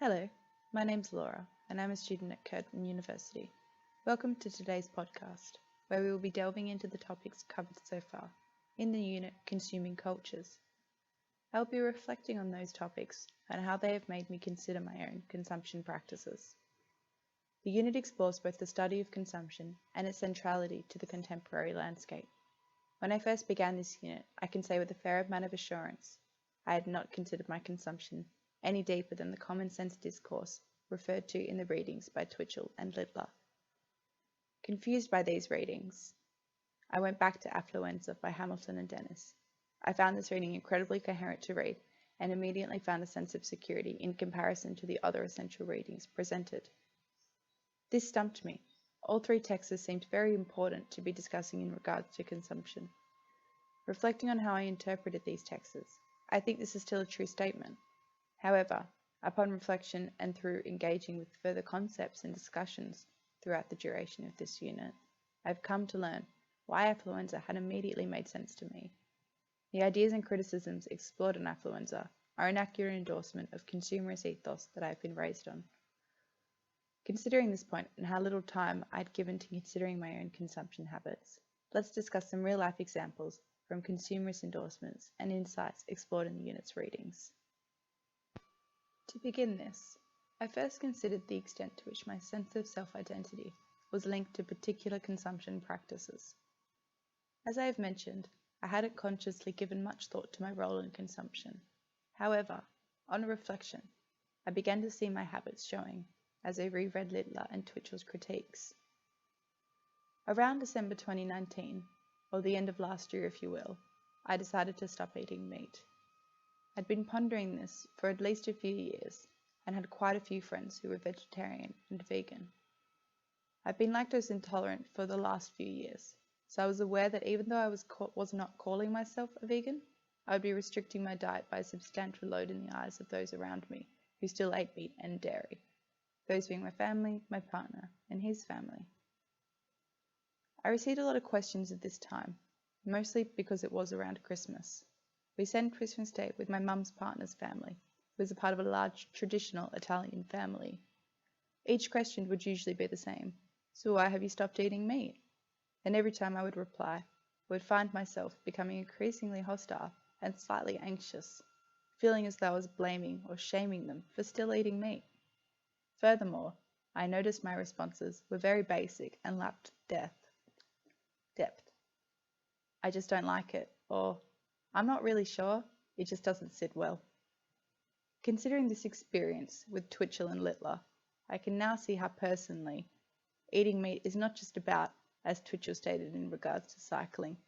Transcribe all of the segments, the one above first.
Hello, my name's Laura, and I'm a student at Curtin University. Welcome to today's podcast, where we will be delving into the topics covered so far in the unit Consuming Cultures. I'll be reflecting on those topics and how they have made me consider my own consumption practices. The unit explores both the study of consumption and its centrality to the contemporary landscape. When I first began this unit, I can say with a fair amount of assurance, I had not considered my consumption any deeper than the common sense discourse referred to in the readings by Twitchell and Littler. Confused by these readings, I went back to Affluenza by Hamilton and Dennis. I found this reading incredibly coherent to read and immediately found a sense of security in comparison to the other essential readings presented. This stumped me. All three texts seemed very important to be discussing in regards to consumption. Reflecting on how I interpreted these texts, I think this is still a true statement. However, upon reflection and through engaging with further concepts and discussions throughout the duration of this unit, I've come to learn why Affluenza had immediately made sense to me. The ideas and criticisms explored in Affluenza are an accurate endorsement of consumerist ethos that I have been raised on. Considering this point and how little time I'd given to considering my own consumption habits, let's discuss some real-life examples from consumerist endorsements and insights explored in the unit's readings. To begin this, I first considered the extent to which my sense of self-identity was linked to particular consumption practices. As I have mentioned, I hadn't consciously given much thought to my role in consumption. However, on reflection, I began to see my habits showing as I reread Littler and Twitchell's critiques. Around December 2019, or the end of last year if you will, I decided to stop eating meat. I'd been pondering this for at least a few years and had quite a few friends who were vegetarian and vegan. I've been lactose intolerant for the last few years, so I was aware that even though I was not calling myself a vegan, I would be restricting my diet by a substantial load in the eyes of those around me who still ate meat and dairy, those being my family, my partner, and his family. I received a lot of questions at this time, mostly because it was around Christmas. We spent Christmas Day with my mum's partner's family, who was a part of a large traditional Italian family. Each question would usually be the same: so why have you stopped eating meat? And every time I would reply, I would find myself becoming increasingly hostile and slightly anxious, feeling as though I was blaming or shaming them for still eating meat. Furthermore, I noticed my responses were very basic and lacked depth. I just don't like it, or I'm not really sure, it just doesn't sit well. Considering this experience with Twitchell and Littler, I can now see how personally eating meat is not just about, as Twitchell stated in regards to cycling,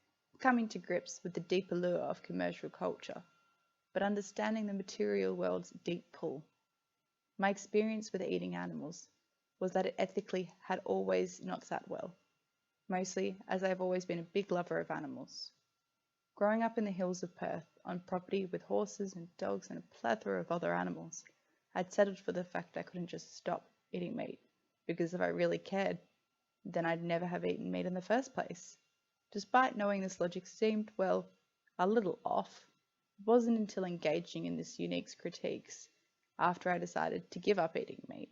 coming to grips with the deep allure of commercial culture, but understanding the material world's deep pull. My experience with eating animals was that it ethically had always not sat well, mostly as I have always been a big lover of animals. Growing up in the hills of Perth, on property with horses and dogs and a plethora of other animals, I'd settled for the fact I couldn't just stop eating meat, because if I really cared, then I'd never have eaten meat in the first place. Despite knowing this logic seemed, well, a little off, it wasn't until engaging in this unique's critiques, after I decided to give up eating meat,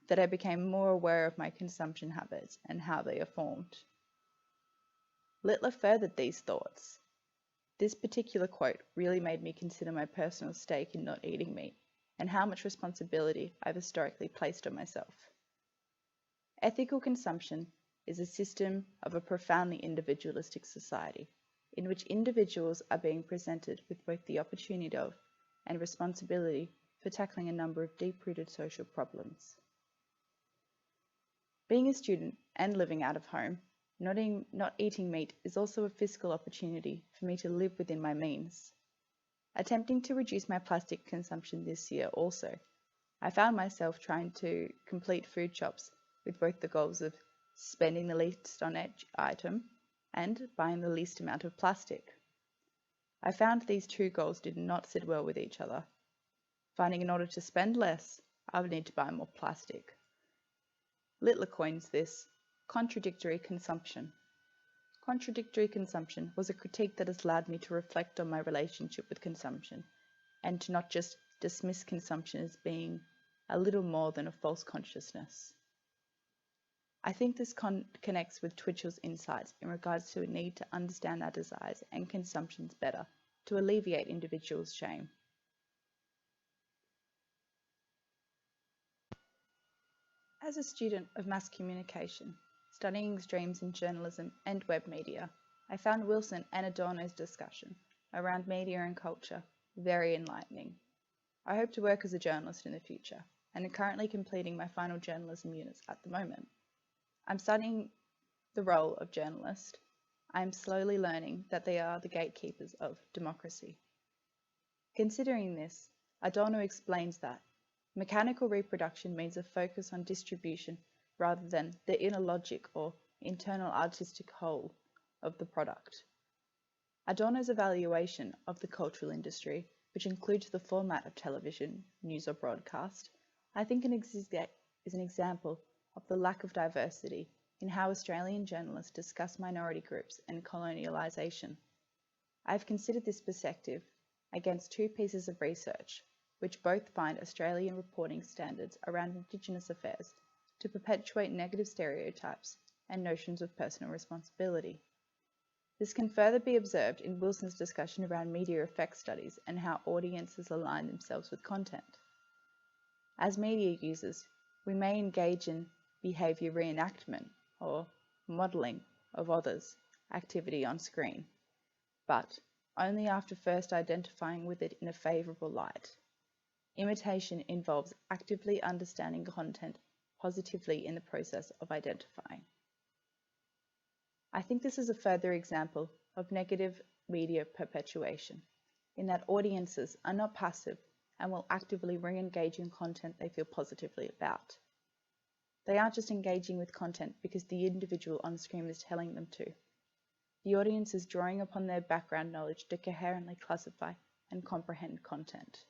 that I became more aware of my consumption habits and how they are formed. Littler furthered these thoughts. This particular quote really made me consider my personal stake in not eating meat and how much responsibility I've historically placed on myself. Ethical consumption is a system of a profoundly individualistic society in which individuals are being presented with both the opportunity of and responsibility for tackling a number of deep-rooted social problems. Being a student and living out of home, not eating meat is also a fiscal opportunity for me to live within my means. Attempting to reduce my plastic consumption this year also, I found myself trying to complete food shops with both the goals of spending the least on each item and buying the least amount of plastic. I found these two goals did not sit well with each other, finding in order to spend less, I would need to buy more plastic. Littler coins this contradictory consumption. Contradictory consumption was a critique that has allowed me to reflect on my relationship with consumption and to not just dismiss consumption as being a little more than a false consciousness. I think this connects with Twitchell's insights in regards to a need to understand our desires and consumptions better to alleviate individuals' shame. As a student of mass communication, studying streams in journalism and web media, I found Wilson and Adorno's discussion around media and culture very enlightening. I hope to work as a journalist in the future and am currently completing my final journalism units at the moment. I'm studying the role of journalist. I am slowly learning that they are the gatekeepers of democracy. Considering this, Adorno explains that mechanical reproduction means a focus on distribution rather than the inner logic or internal artistic whole of the product. Adorno's evaluation of the cultural industry, which includes the format of television, news or broadcast, I think is an example of the lack of diversity in how Australian journalists discuss minority groups and colonialisation. I have considered this perspective against two pieces of research, which both find Australian reporting standards around Indigenous affairs to perpetuate negative stereotypes and notions of personal responsibility. This can further be observed in Wilson's discussion around media effect studies and how audiences align themselves with content. As media users, we may engage in behaviour reenactment or modelling of others' activity on screen, but only after first identifying with it in a favourable light. Imitation involves actively understanding content positively in the process of identifying. I think this is a further example of negative media perpetuation, in that audiences are not passive and will actively re-engage in content they feel positively about. They aren't just engaging with content because the individual on screen is telling them to. The audience is drawing upon their background knowledge to coherently classify and comprehend content.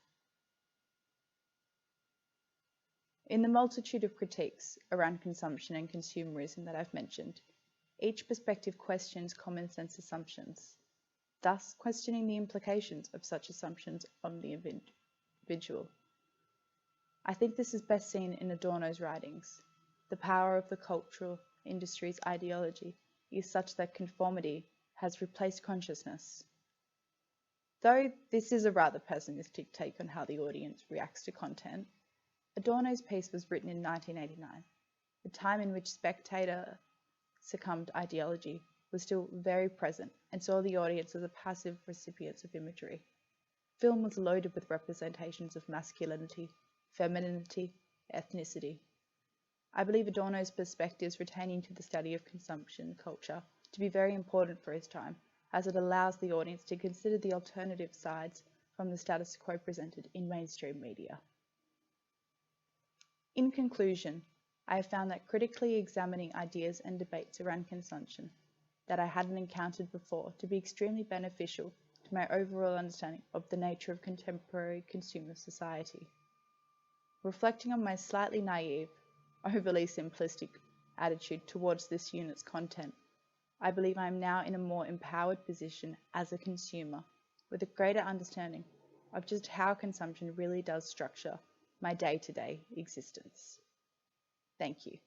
In the multitude of critiques around consumption and consumerism that I've mentioned, each perspective questions common sense assumptions, thus questioning the implications of such assumptions on the individual. I think this is best seen in Adorno's writings. The power of the cultural industry's ideology is such that conformity has replaced consciousness. Though this is a rather pessimistic take on how the audience reacts to content, Adorno's piece was written in 1989, a time in which spectator succumbed ideology was still very present and saw the audience as a passive recipients of imagery. Film was loaded with representations of masculinity, femininity, ethnicity. I believe Adorno's perspectives retaining to the study of consumption culture to be very important for his time, as it allows the audience to consider the alternative sides from the status quo presented in mainstream media. In conclusion, I have found that critically examining ideas and debates around consumption that I hadn't encountered before to be extremely beneficial to my overall understanding of the nature of contemporary consumer society. Reflecting on my slightly naive, overly simplistic attitude towards this unit's content, I believe I am now in a more empowered position as a consumer with a greater understanding of just how consumption really does structure my day-to-day existence. Thank you.